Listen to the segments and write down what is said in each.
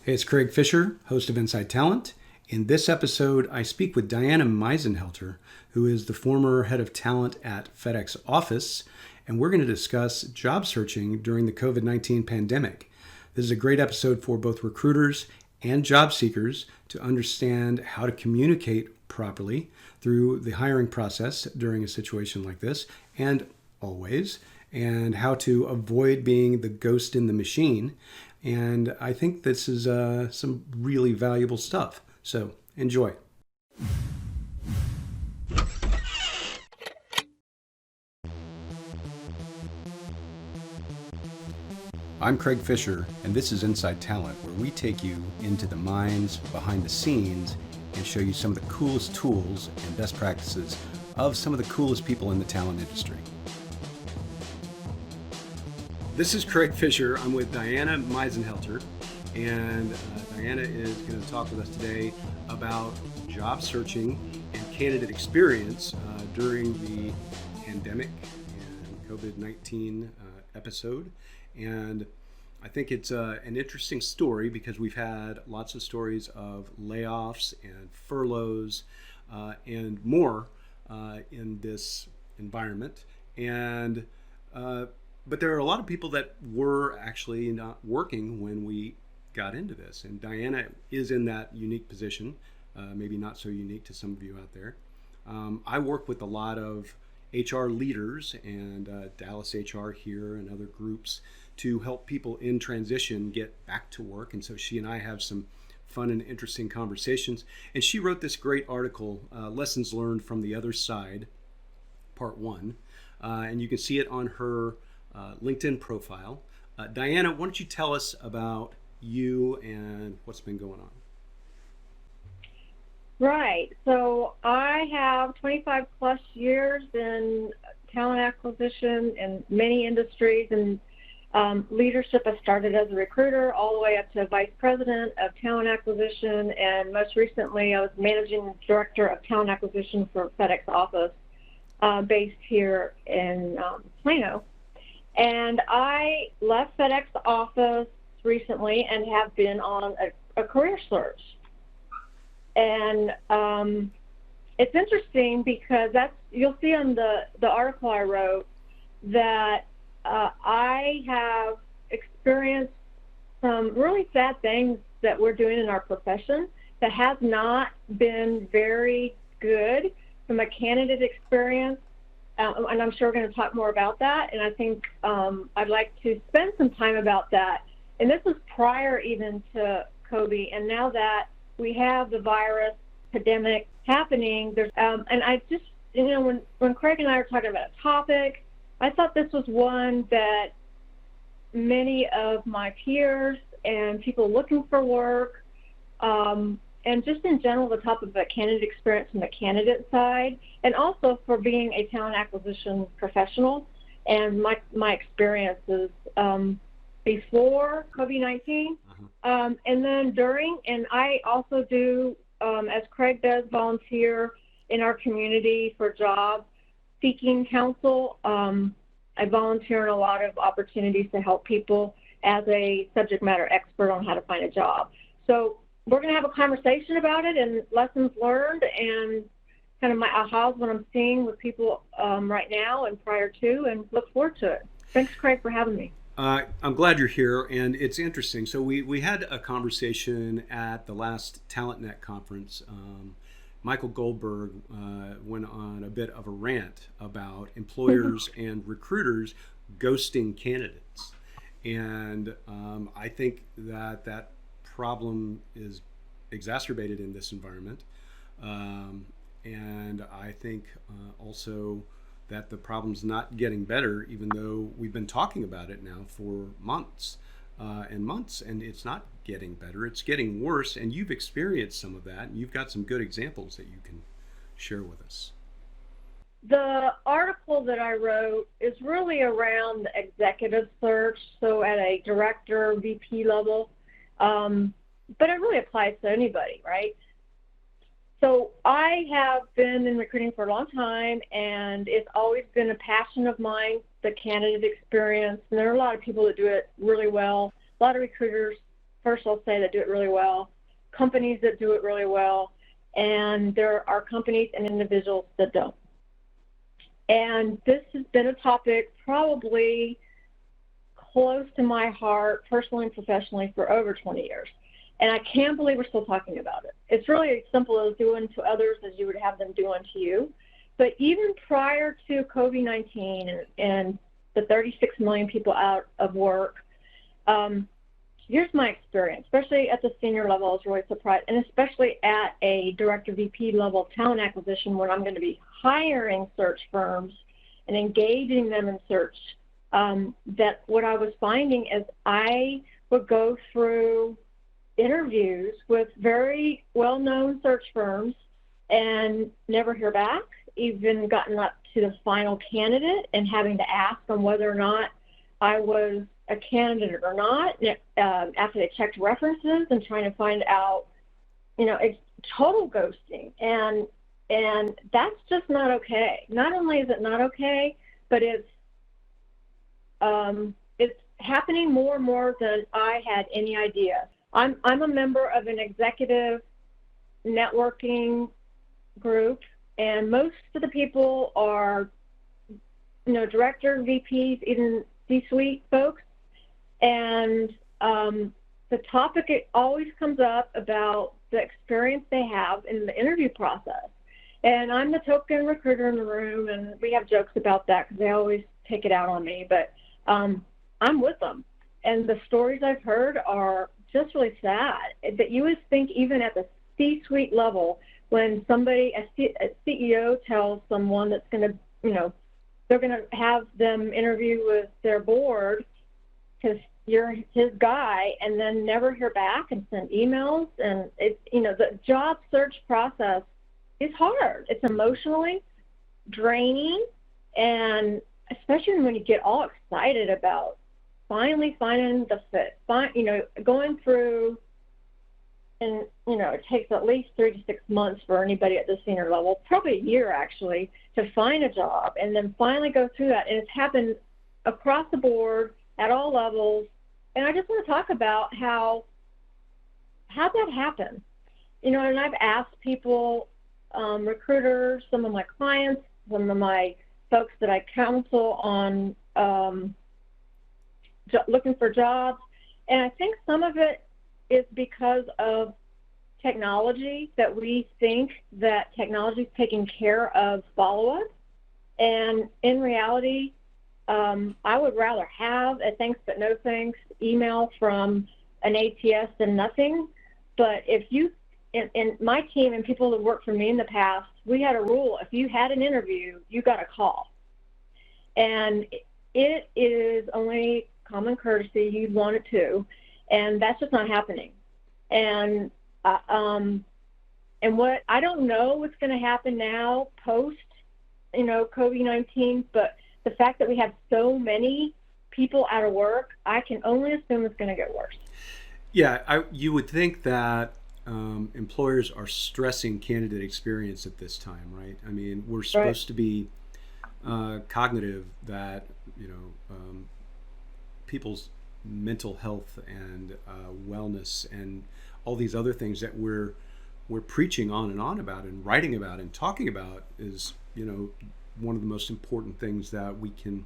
Hey, it's Craig Fisher, host of Inside Talent. In this episode, I speak with Diana Meisenhelter, who is the former head of talent at FedEx office, and we're going to discuss job searching during the COVID-19 pandemic. This is a great episode for both recruiters and job seekers to understand how to communicate properly through the hiring process during a situation like this, and always, and how to avoid being the ghost in the machine. And I think this is some really valuable stuff. So enjoy. I'm Craig Fisher, and this is Inside Talent, where we take you into the minds behind the scenes and show you some of the coolest tools and best practices of some of the coolest people in the talent industry. This is Craig Fisher. I'm with Diana Meisenhelter, and Diana is going to talk with us today about job searching and candidate experience during the pandemic and COVID-19 episode. And I think it's an interesting story because we've had lots of stories of layoffs and furloughs and more in this environment. And but there are a lot of people that were actually not working when we got into this. And Diana is in that unique position, maybe not so unique to some of you out there. I work with a lot of HR leaders and Dallas HR here and other groups to help people in transition get back to work. And so she and I have some fun and interesting conversations. And she wrote this great article, Lessons Learned from the Other Side, Part 1. And you can see it on her LinkedIn profile. Diana, why don't you tell us about you and what's been going on? Right. So I have 25 plus years in talent acquisition in many industries, and leadership. I started as a recruiter all the way up to vice president of talent acquisition, and most recently I was managing director of talent acquisition for FedEx office based here in Plano. And I left FedEx office recently and have been on a career search. And it's interesting because you'll see on the article I wrote that I have experienced some really sad things that we're doing in our profession that has not been very good from a candidate experience. And I'm sure we're going to talk more about that. And I think I'd like to spend some time about that. And this was prior even to COVID. And now that we have the virus pandemic happening, there's and I just, when Craig and I were talking about a topic, I thought this was one that many of my peers and people looking for work, and just in general, the topic of a candidate experience from the candidate side, and also for being a talent acquisition professional, and my experiences before COVID-19, and then during, and I also do, as Craig does, volunteer in our community for job seeking counsel. I volunteer in a lot of opportunities to help people as a subject matter expert on how to find a job. So we're going to have a conversation about it and lessons learned and kind of my ahas, what I'm seeing with people right now and prior to, and look forward to it. Thanks, Craig, for having me. I'm glad you're here, and it's interesting. So we had a conversation at the last TalentNet conference. Michael Goldberg went on a bit of a rant about employers and recruiters ghosting candidates. And I think that problem is exacerbated in this environment. And I think also that the problem's not getting better, even though we've been talking about it now for months and months, and it's not getting better, it's getting worse. And you've experienced some of that, and you've got some good examples that you can share with us. The article that I wrote is really around the executive search, so at a director, VP level, but it really applies to anybody, right? So I have been in recruiting for a long time, and it's always been a passion of mine, the candidate experience. And there are a lot of people that do it really well. A lot of recruiters first I'll say, that do it really well, companies that do it really well, and there are companies and individuals that don't. And this has been a topic probably close to my heart, personally and professionally, for over 20 years. And I can't believe we're still talking about it. It's really as simple as do unto others as you would have them do unto you. But even prior to COVID-19 and the 36 million people out of work, here's my experience, especially at the senior level. I was really surprised, and especially at a director VP level talent acquisition, when I'm going to be hiring search firms and engaging them in search, that what I was finding is I would go through interviews with very well-known search firms and never hear back, even gotten up to the final candidate and having to ask them whether or not I was a candidate or not, after they checked references and trying to find out, it's total ghosting. And that's just not okay. Not only is it not okay, but it's happening more and more than I had any idea. I'm a member of an executive networking group, and most of the people are, director, VPs, even C-suite folks. And the topic, it always comes up about the experience they have in the interview process. And I'm the token recruiter in the room, and we have jokes about that because they always take it out on me. But I'm with them. And the stories I've heard are just really sad, that you would think even at the C-suite level, when somebody, a CEO tells someone that's going to, they're going to have them interview with their board because you're his guy, and then never hear back and send emails. And it's, the job search process is hard. It's emotionally draining, and especially when you get all excited about finally finding the fit, going through, and it takes at least 3 to 6 months for anybody at the senior level, probably a year actually, to find a job, and then finally go through that. And it's happened across the board at all levels. And I just want to talk about how'd that happen. And I've asked people, recruiters, some of my clients, some of my folks that I counsel on looking for jobs, and I think some of it is because of technology, that we think that technology is taking care of follow-up. And in reality, I would rather have a thanks but no thanks email from an ATS than nothing. But if you, in my team and people that worked for me in the past, we had a rule: if you had an interview, you got a call. And it is only common courtesy you'd want it to, and that's just not happening. And what I don't know what's going to happen now post, COVID-19, but the fact that we have so many people out of work, I can only assume it's going to get worse. Yeah, you would think that employers are stressing candidate experience at this time, right? I mean, we're supposed to be cognitive that, people's mental health and wellness and all these other things that we're preaching on and on about and writing about and talking about is, one of the most important things that we can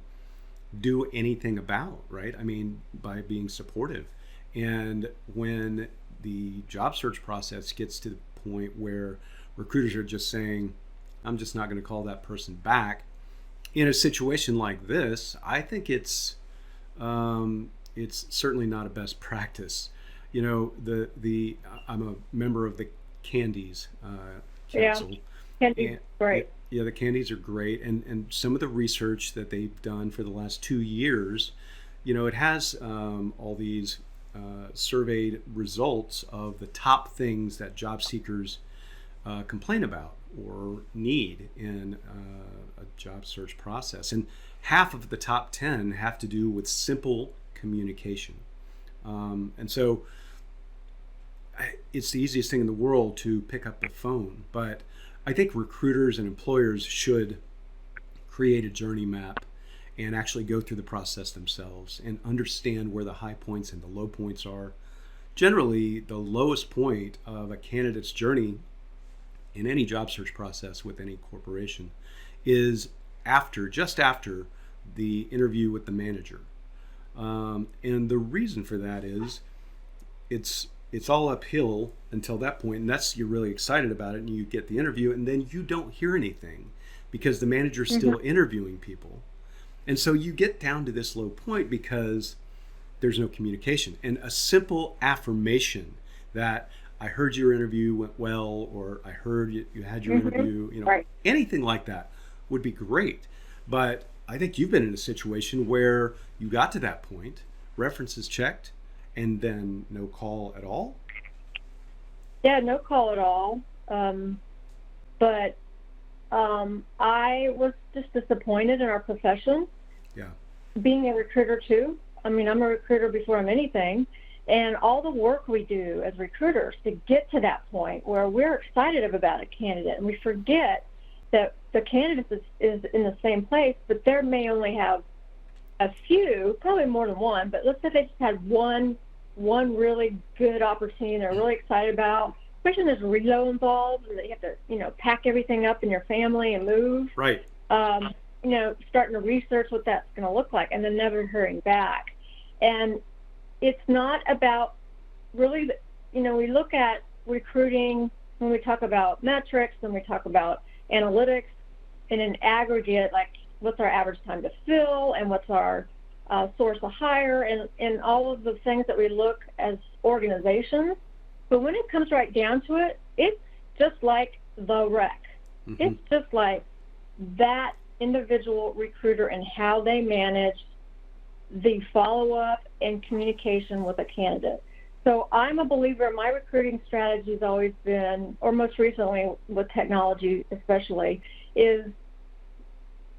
do anything about, right? I mean, by being supportive. And when the job search process gets to the point where recruiters are just saying, I'm just not going to call that person back, in a situation like this, I think it's certainly not a best practice. I'm a member of the Candies Council. Yeah, Candies, great. Yeah, the Candies are great, and some of the research that they've done for the last 2 years, it has all these surveyed results of the top things that job seekers complain about or need in a job search process. And half of the top 10 have to do with simple communication. And so it's the easiest thing in the world to pick up the phone. But I think recruiters and employers should create a journey map and actually go through the process themselves and understand where the high points and the low points are, generally the lowest point of a candidate's journey in any job search process with any corporation is just after the interview with the manager. And the reason for that is it's all uphill until that point, and that's you're really excited about it, and you get the interview, and then you don't hear anything because the manager's still interviewing people, and so you get down to this low point because there's no communication. And a simple affirmation that I heard your interview went well, or I heard you had your interview, Right. anything like that would be great. But I think you've been in a situation where you got to that point, references checked, and then no call at all. Yeah, no call at all. But I was just disappointed in our profession. Yeah. Being a recruiter too. I mean, I'm a recruiter before I'm anything. And all the work we do as recruiters to get to that point where we're excited about a candidate, and we forget that the candidate is in the same place, but they may only have a few, probably more than one, but let's say they just had one really good opportunity they're really excited about, especially when there's relo involved and that you have to, pack everything up in your family and move. Right. Starting to research what that's going to look like and then never hearing back. And it's not about really, we look at recruiting when we talk about metrics, when we talk about analytics in an aggregate, like what's our average time to fill and what's our source of hire and all of the things that we look as organizations. But when it comes right down to it, it's just like the rec. It's just like that individual recruiter and how they manage the follow-up and communication with a candidate. So I'm a believer, my recruiting strategy has always been, or most recently with technology especially, is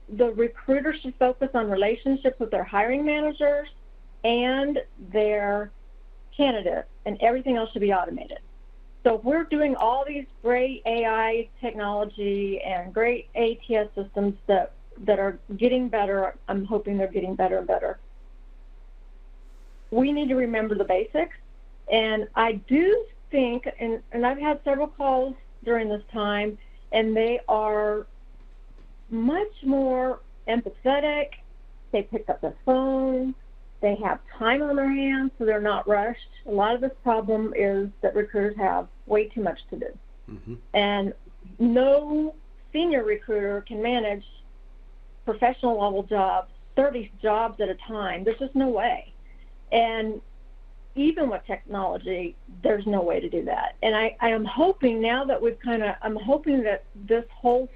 the recruiter should focus on relationships with their hiring managers and their candidates, and everything else should be automated. So if we're doing all these great AI technology and great ATS systems that are getting better, I'm hoping they're getting better and better, we need to remember the basics. And I do think, and I've had several calls during this time, and they are much more empathetic. They pick up the phone. They have time on their hands, so they're not rushed. A lot of this problem is that recruiters have way too much to do. And no senior recruiter can manage professional level jobs, 30 jobs at a time. There's just no way. And even with technology, there's no way to do that. And I am hoping now that I'm hoping that this whole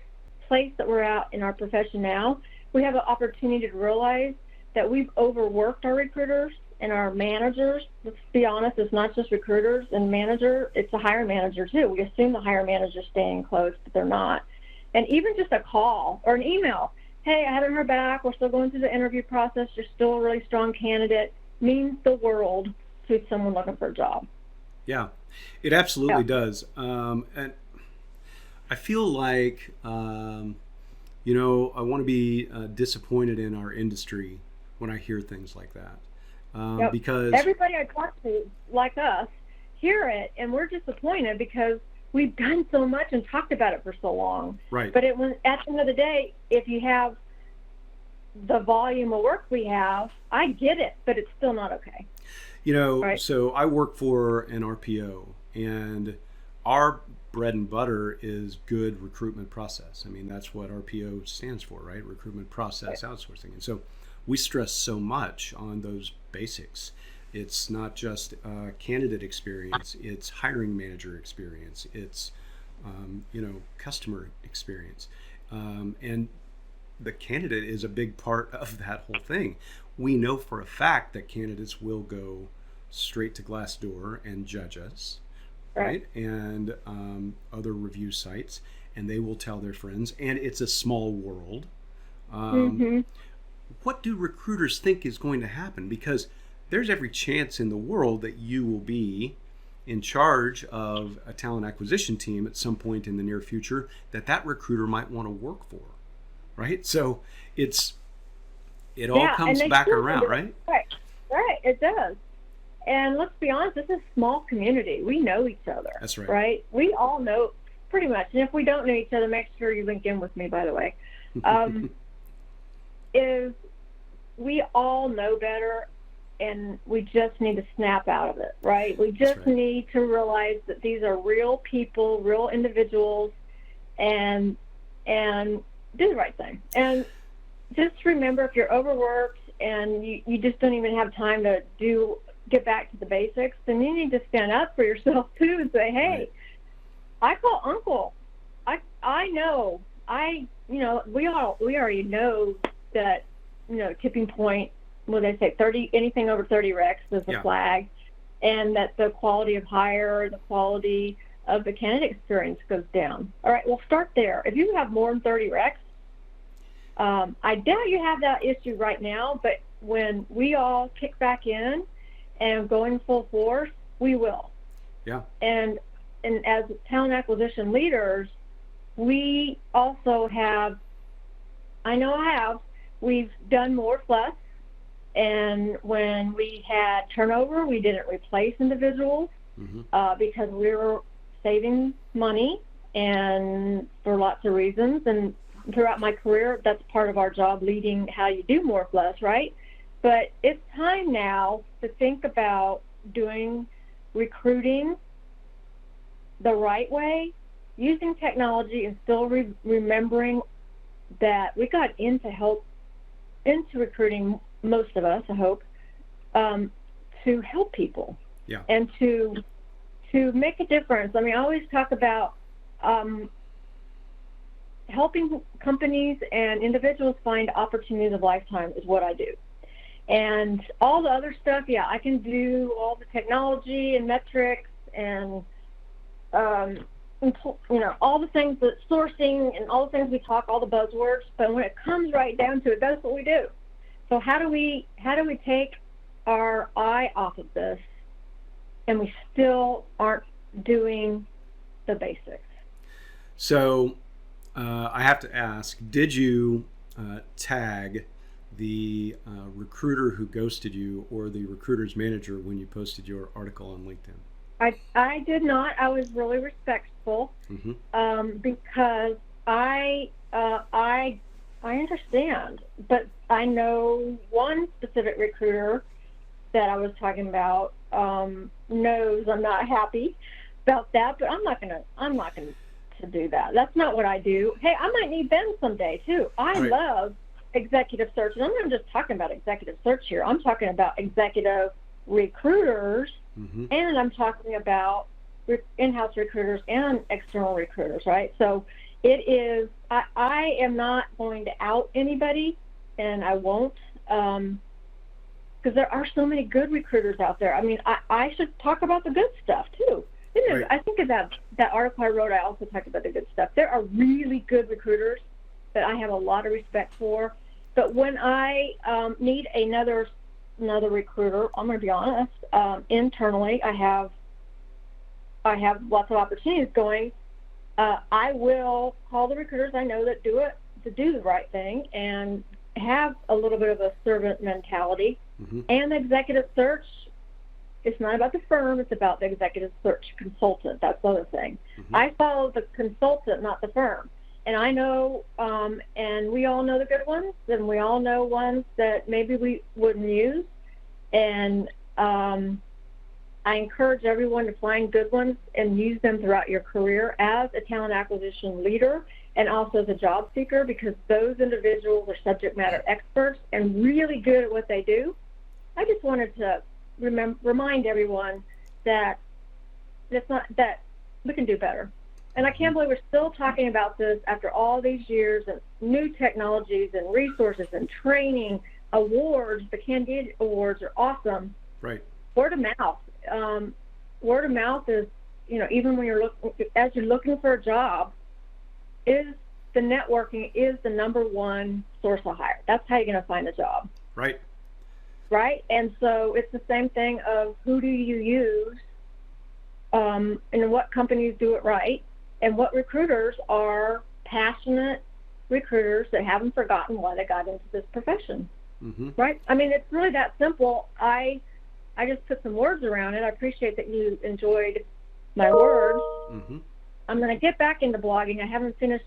place that we're at in our profession now, we have an opportunity to realize that we've overworked our recruiters and our managers. Let's be honest, it's not just recruiters and manager, it's the hiring manager too. We assume the hiring manager's staying close, but they're not. And even just a call or an email, hey, I haven't heard back, we're still going through the interview process, you're still a really strong candidate, means the world to someone looking for a job. Yeah, it absolutely does. And I feel like, I want to be disappointed in our industry when I hear things like that. Because everybody I talk to, like us, hear it, and we're disappointed because we've done so much and talked about it for so long. Right. But at the end of the day, if you have the volume of work we have, I get it, but it's still not okay. Right. So I work for an RPO, and our bread and butter is good recruitment process. I mean, that's what RPO stands for, right? Recruitment process outsourcing. And so we stress so much on those basics. It's not just candidate experience, it's hiring manager experience, it's customer experience. And the candidate is a big part of that whole thing. We know for a fact that candidates will go straight to Glassdoor and judge us, right? And other review sites, and they will tell their friends, and it's a small world. What do recruiters think is going to happen? Because there's every chance in the world that you will be in charge of a talent acquisition team at some point in the near future that recruiter might want to work for, right? So it all comes back around, right? Right, it does. and let's be honest, this is a small community. We know each other. That's right. Right? We all know pretty much. And if we don't know each other, make sure you link in with me, by the way. Is we all know better, and we just need to snap out of it, right? We just need to realize that these are real people, real individuals, and do the right thing. And just remember, if you're overworked and you just don't even have time to get back to the basics, then you need to stand up for yourself too and say, hey, I call uncle. I know. We already know that, tipping point, what they say, 30, anything over 30 recs is a flag, and that the quality of hire, the quality of the candidate experience goes down. All right, well, start there. If you have more than 30 recs, I doubt you have that issue right now, but when we all kick back in and go in full force, we will. Yeah. And as talent acquisition leaders, we also have, we've done more with less. And when we had turnover, we didn't replace individuals because we were saving money, and for lots of reasons. And throughout my career, that's part of our job, leading how you do more with less, right? But it's time now to think about doing recruiting the right way, using technology, and still remembering that we got into recruiting, most of us, I hope, to help people and to make a difference. I mean, I always talk about helping companies and individuals find opportunities of lifetime is what I do. And all the other stuff, I can do all the technology and metrics and all the things, that sourcing and all the things we talk, all the buzzwords. But when it comes right down to it, that's what we do. So how do we take our eye off of this, and we still aren't doing the basics? So I have to ask, did you tag the recruiter who ghosted you or the recruiter's manager when you posted your article on LinkedIn? I did not. I was really respectful because I understand, but I know one specific recruiter that I was talking about knows I'm not happy about that, but I'm not gonna do that. That's not what I do. Hey, I might need them someday too. I love executive search, and I'm not just talking about executive search here. I'm talking about executive recruiters, and I'm talking about in-house recruiters and external recruiters, right? So it is, I am not going to out anybody, and I won't, because there are so many good recruiters out there. I mean, I should talk about the good stuff too. I think of that article I wrote, I also talked about the good stuff. There are really good recruiters that I have a lot of respect for, but when I need another recruiter, I'm going to be honest, internally I have lots of opportunities going. I will call the recruiters I know that do the right thing and have a little bit of a servant mentality. And the executive search, it's not about the firm, it's about the executive search consultant. That's the other thing. I follow the consultant, not the firm. And I know, and we all know the good ones, and we all know ones that maybe we wouldn't use. And I encourage everyone to find good ones and use them throughout your career as a talent acquisition leader and also as a job seeker, because those individuals are subject matter experts and really good at what they do. I just wanted to remind everyone that that we can do better. And I can't believe we're still talking about this after all these years of new technologies and resources and training, awards. The Candide Awards are awesome. Right. Word of mouth. Word of mouth is, even when you're looking for a job, is the networking is the number one source of hire. That's how you're going to find a job. Right. Right? And so it's the same thing of who do you use, and what companies do it right, and what recruiters are passionate recruiters that haven't forgotten why they got into this profession. Right? I mean, it's really that simple. I I just put some words around it. I appreciate that you enjoyed my words. Mm-hmm. I'm going to get back into blogging. I haven't finished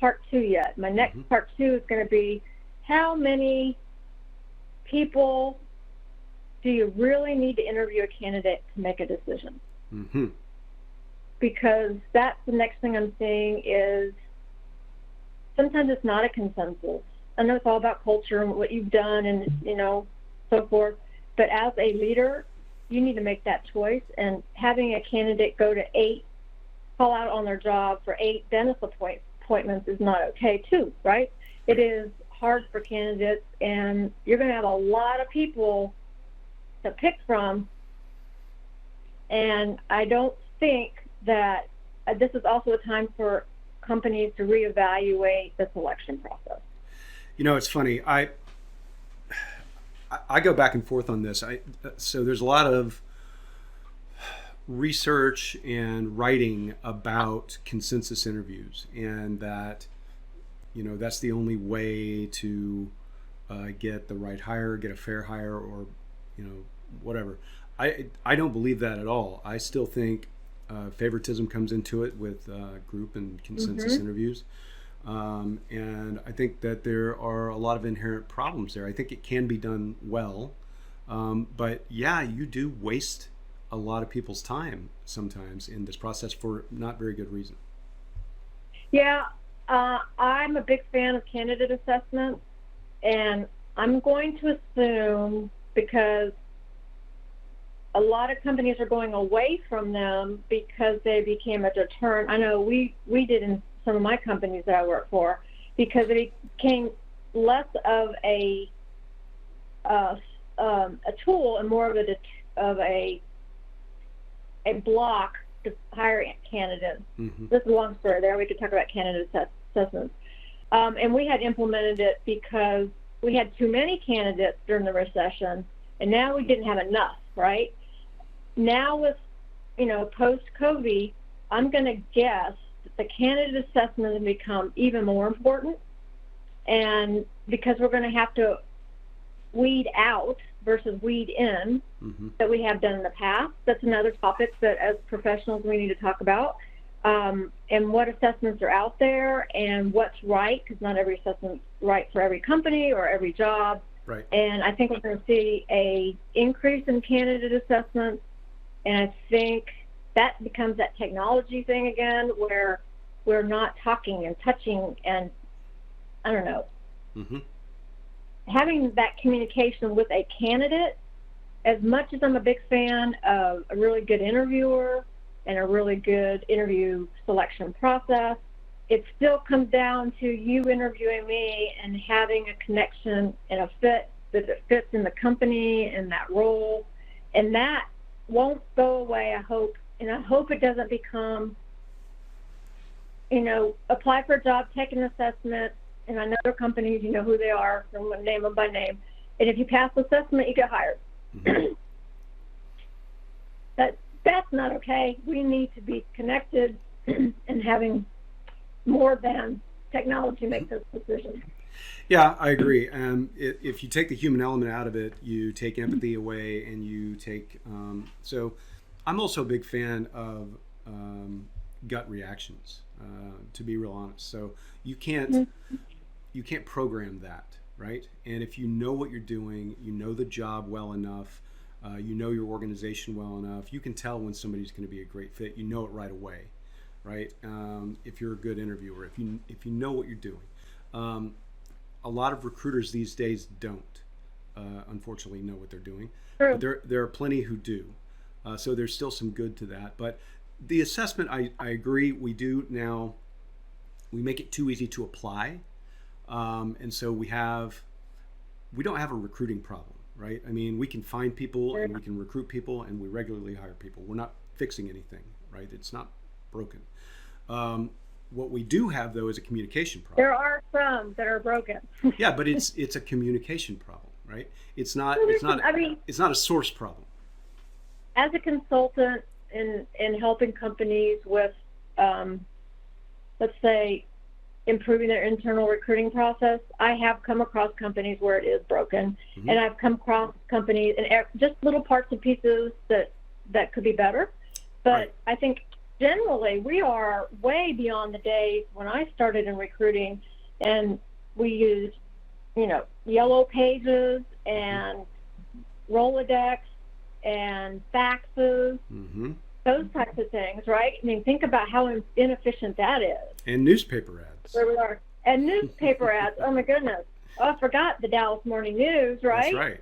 part 2 yet. My next part 2 is going to be, how many people do you really need to interview a candidate to make a decision? Mm-hmm. Because that's the next thing I'm seeing is sometimes it's not a consensus. I know it's all about culture and what you've done and, so forth. But as a leader, you need to make that choice. And having a candidate go to 8, call out on their job for 8 dentist appointments is not okay too, right? It is hard for candidates, and you're going to have a lot of people to pick from. And I don't think that this is also a time for companies to reevaluate the selection process. It's funny. I go back and forth on this. So there's a lot of research and writing about consensus interviews, and that that's the only way to get the right hire, get a fair hire, or whatever. I don't believe that at all. I still think favoritism comes into it with group and consensus interviews. And I think that there are a lot of inherent problems there. I think it can be done well, but yeah, you do waste a lot of people's time sometimes in this process for not very good reason. Yeah, I'm a big fan of candidate assessments, and I'm going to assume, because a lot of companies are going away from them because they became a deterrent. I know we did in some of my companies that I work for, because it became less of a tool and more of a block to hire candidates. This is a long story there. We could talk about candidate assessments. And we had implemented it because we had too many candidates during the recession, and now we didn't have enough, right? Now with, post-COVID, I'm going to guess that the candidate assessment has become even more important, and because we're going to have to weed out versus weed in that we have done in the past. That's another topic that as professionals we need to talk about, and what assessments are out there and what's right, because not every assessment's right for every company or every job. Right. And I think we're going to see a increase in candidate assessments, and I think that becomes that technology thing again, where we're not talking and touching and, I don't know, having that communication with a candidate. As much as I'm a big fan of a really good interviewer and a really good interview selection process, it still comes down to you interviewing me and having a connection and a fit that it fits in the company and that role. And that won't go away, I hope. And I hope it doesn't become, apply for a job, take an assessment, and I know there are companies, you know who they are, I'm going to name them by name. And if you pass the assessment, you get hired. That's not okay. We need to be connected and having more than technology make those decisions. Yeah, I agree. If you take the human element out of it, you take empathy away, and you take. So, I'm also a big fan of gut reactions. To be real honest, so you can't program that, right? And if you know what you're doing, you know the job well enough, you know your organization well enough, you can tell when somebody's going to be a great fit. You know it right away, right? If you're a good interviewer, if you know what you're doing. A lot of recruiters these days don't, unfortunately, know what they're doing. True. But there are plenty who do. So there's still some good to that. But the assessment, I agree, we do now. We make it too easy to apply. And so we don't have a recruiting problem, right? I mean, we can find people and we can recruit people and we regularly hire people. We're not fixing anything, right? It's not broken. What we do have, though, is a communication problem. There are some that are broken. Yeah, but it's a communication problem, right? It's not a source problem. As a consultant in helping companies with, let's say, improving their internal recruiting process. I have come across companies where it is broken, and I've come across companies and just little parts and pieces that could be better. But I think generally we are way beyond the days when I started in recruiting, and we used, yellow pages and Rolodex and faxes, those types of things, right? I mean, think about how inefficient that is. And newspaper ads. Where we are. And newspaper ads. Oh my goodness. Oh, I forgot the Dallas Morning News, right? That's right.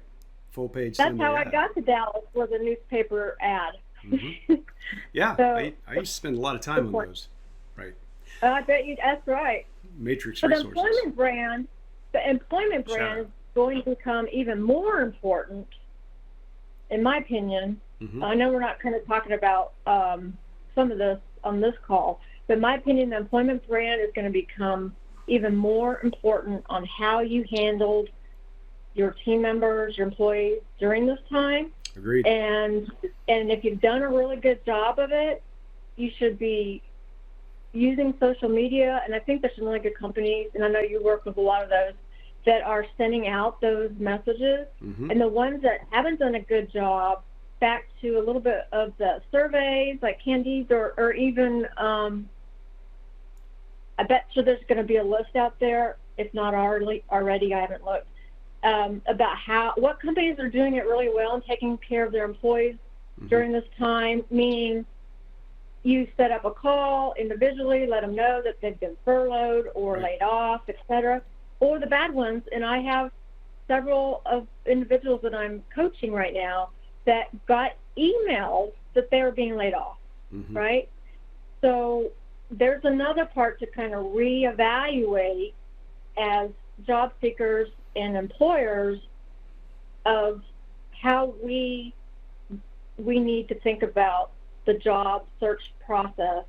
Full page. That's how ad. I got to Dallas, was a newspaper ad. Yeah, So, I used to spend a lot of time on those. Right. I bet you that's right. Matrix But the resources. the employment brand is going to become even more important, in my opinion. I know we're not kind of talking about some of this on this call, but in my opinion, the employment brand is going to become even more important on how you handled your team members, your employees during this time. Agreed. And if you've done a really good job of it, you should be using social media. And I think there's some really good companies, and I know you work with a lot of those, that are sending out those messages. And the ones that haven't done a good job, back to a little bit of the surveys like Candide's or even I bet you there's going to be a list out there, if not already, I haven't looked, about what companies are doing it really well and taking care of their employees during this time, meaning you set up a call individually, let them know that they've been furloughed or laid off, etc. Or the bad ones, and I have several of individuals that I'm coaching right now that got emails that they were being laid off, right? So there's another part to kind of reevaluate as job seekers and employers of how we need to think about the job search process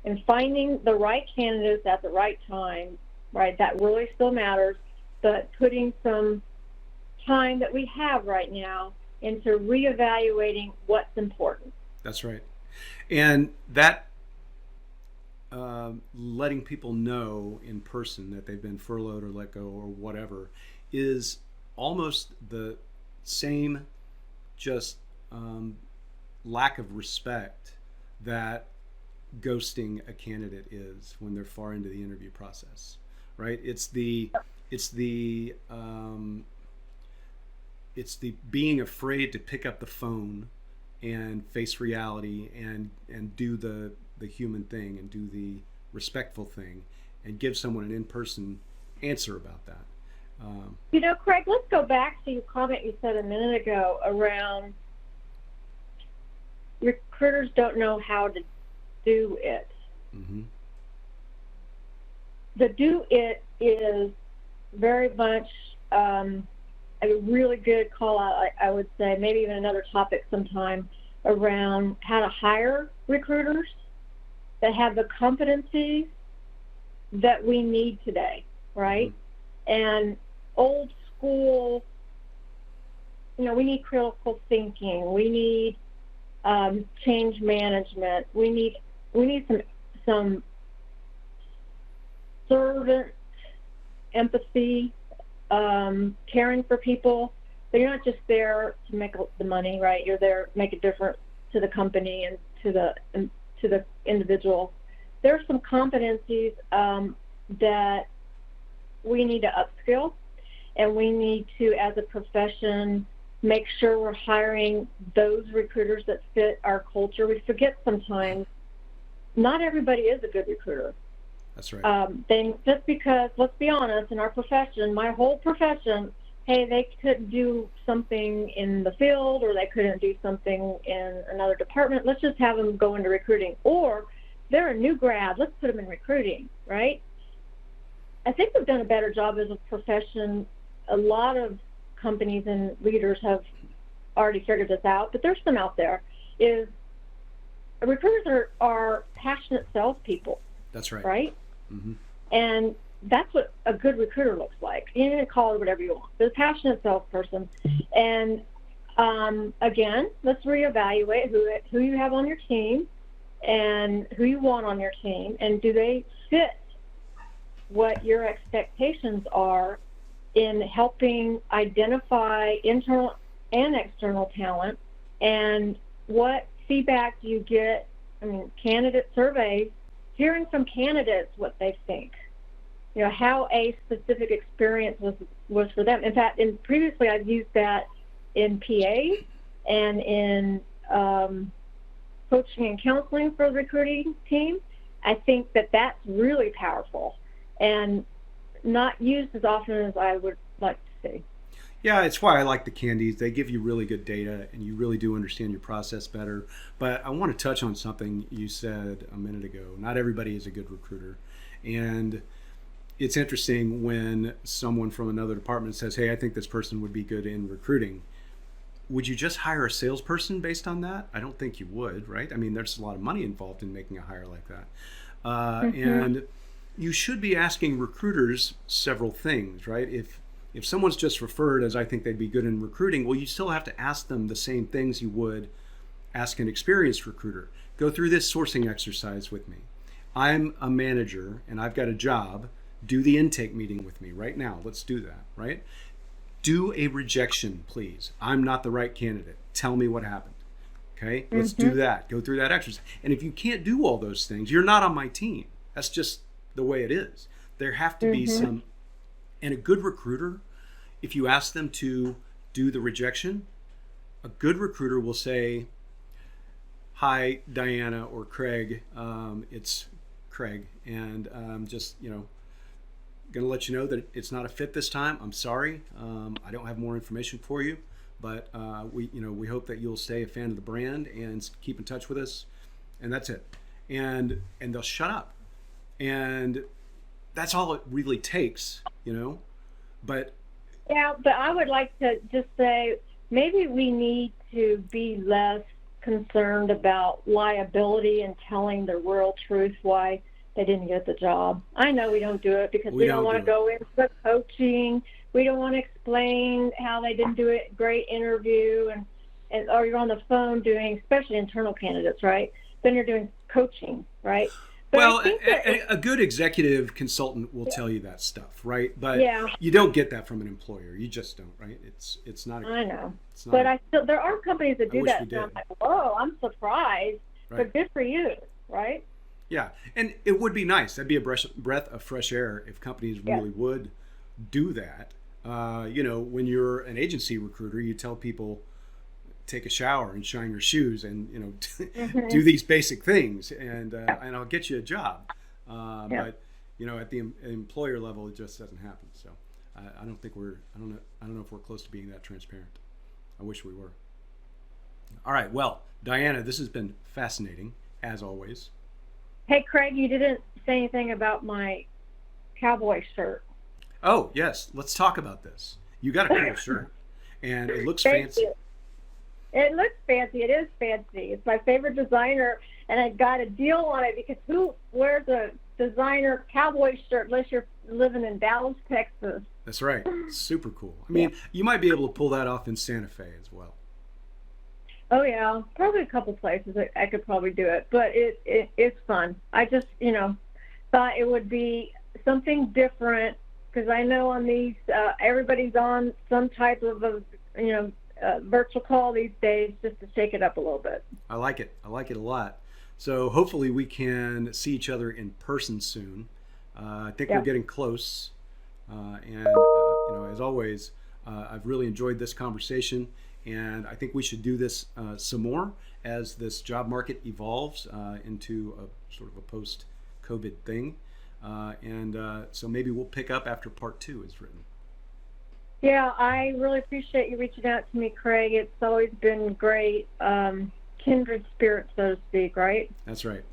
and finding the right candidates at the right time, right? That really still matters, but putting some time that we have right now into reevaluating what's important. That's right. And that letting people know in person that they've been furloughed or let go or whatever is almost the same just lack of respect that ghosting a candidate is when they're far into the interview process, right? It's the being afraid to pick up the phone and face reality and do the human thing and do the respectful thing and give someone an in-person answer about that. Craig, let's go back to your comment you said a minute ago around recruiters don't know how to do it. The do it is very much a really good call out, I would say, maybe even another topic sometime around how to hire recruiters that have the competencies that we need today, right? And old school, we need critical thinking, we need change management, we need some servant empathy, caring for people. But you're not just there to make the money, right? You're there to make a difference to the company and to the individual. There are some competencies that we need to upskill, and we need to, as a profession, make sure we're hiring those recruiters that fit our culture. We forget sometimes not everybody is a good recruiter. That's right. Just because, let's be honest, in our profession, my whole profession, hey, they couldn't do something in the field or they couldn't do something in another department. Let's just have them go into recruiting. Or they're a new grad. Let's put them in recruiting, right? I think we've done a better job as a profession. A lot of companies and leaders have already figured this out, but there's some out there. Recruiters are passionate salespeople. That's right. Right? And that's what a good recruiter looks like. You can call it whatever you want. They're a passionate salesperson. And again, let's reevaluate who you have on your team and who you want on your team, and do they fit what your expectations are in helping identify internal and external talent, and what feedback do you get. I mean, candidate surveys, hearing from candidates what they think, how a specific experience was for them. In fact, previously I've used that in PA and in coaching and counseling for the recruiting team. I think that that's really powerful and not used as often as I would like to see. Yeah, it's why I like the candies. They give you really good data and you really do understand your process better. But I want to touch on something you said a minute ago. Not everybody is a good recruiter. And it's interesting when someone from another department says, hey, I think this person would be good in recruiting. Would you just hire a salesperson based on that? I don't think you would, right? I mean, there's a lot of money involved in making a hire like that. And you should be asking recruiters several things, right? If someone's just referred as I think they'd be good in recruiting, well, you still have to ask them the same things you would ask an experienced recruiter. Go through this sourcing exercise with me. I'm a manager and I've got a job. Do the intake meeting with me right now. Let's do that, right? Do a rejection, please. I'm not the right candidate. Tell me what happened. Okay, let's do that. Go through that exercise. And if you can't do all those things, you're not on my team. That's just the way it is. There have to be some, and a good recruiter, if you ask them to do the rejection, a good recruiter will say, hi, Diana or Craig, it's Craig, and just, going to let you know that it's not a fit this time. I'm sorry. I don't have more information for you, but we hope that you'll stay a fan of the brand and keep in touch with us, and that's it. And they'll shut up. And that's all it really takes, but yeah, but I would like to just say maybe we need to be less concerned about liability and telling the real truth why they didn't get the job. I know we don't do it because we don't want to go into the coaching. We don't want to explain how they didn't do a great interview, or you're on the phone doing, especially internal candidates, right? Then you're doing coaching, right? But well, a good executive consultant will tell you that stuff, right? But you don't get that from an employer. You just don't, right? It's not. I know, but there are companies that do that. And I'm like, whoa, I'm surprised, right. But good for you, right? Yeah, and it would be nice. That'd be a breath of fresh air if companies really would do that. When you're an agency recruiter, you tell people, take a shower and shine your shoes and do these basic things and I'll get you a job. But at the employer level, it just doesn't happen. So I don't know if we're close to being that transparent. I wish we were. All right. Well, Diana, this has been fascinating as always. Hey, Craig, you didn't say anything about my cowboy shirt. Oh, yes. Let's talk about this. You got a cool shirt and it looks fancy. You. It looks fancy. It is fancy. It's my favorite designer, and I got a deal on it because who wears a designer cowboy shirt unless you're living in Dallas, Texas? That's right. Super cool. I mean, you might be able to pull that off in Santa Fe as well. Oh, yeah. Probably a couple places I could probably do it, but it's fun. I just, thought it would be something different because I know on these, everybody's on some type of virtual call these days just to shake it up a little bit. I like it. I like it a lot. So hopefully we can see each other in person soon. I think we're getting close. And as always, I've really enjoyed this conversation, and I think we should do this some more as this job market evolves into a sort of a post-COVID thing. So maybe we'll pick up after part 2 is written. Yeah, I really appreciate you reaching out to me, Craig. It's always been great. Kindred spirits, so to speak, right? That's right.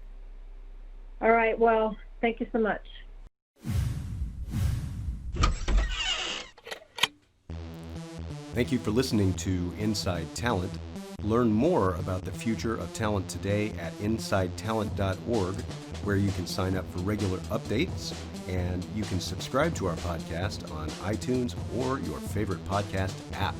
All right, well, thank you so much. Thank you for listening to Inside Talent. Learn more about the future of talent today at insidetalent.org, where you can sign up for regular updates, and you can subscribe to our podcast on iTunes or your favorite podcast app.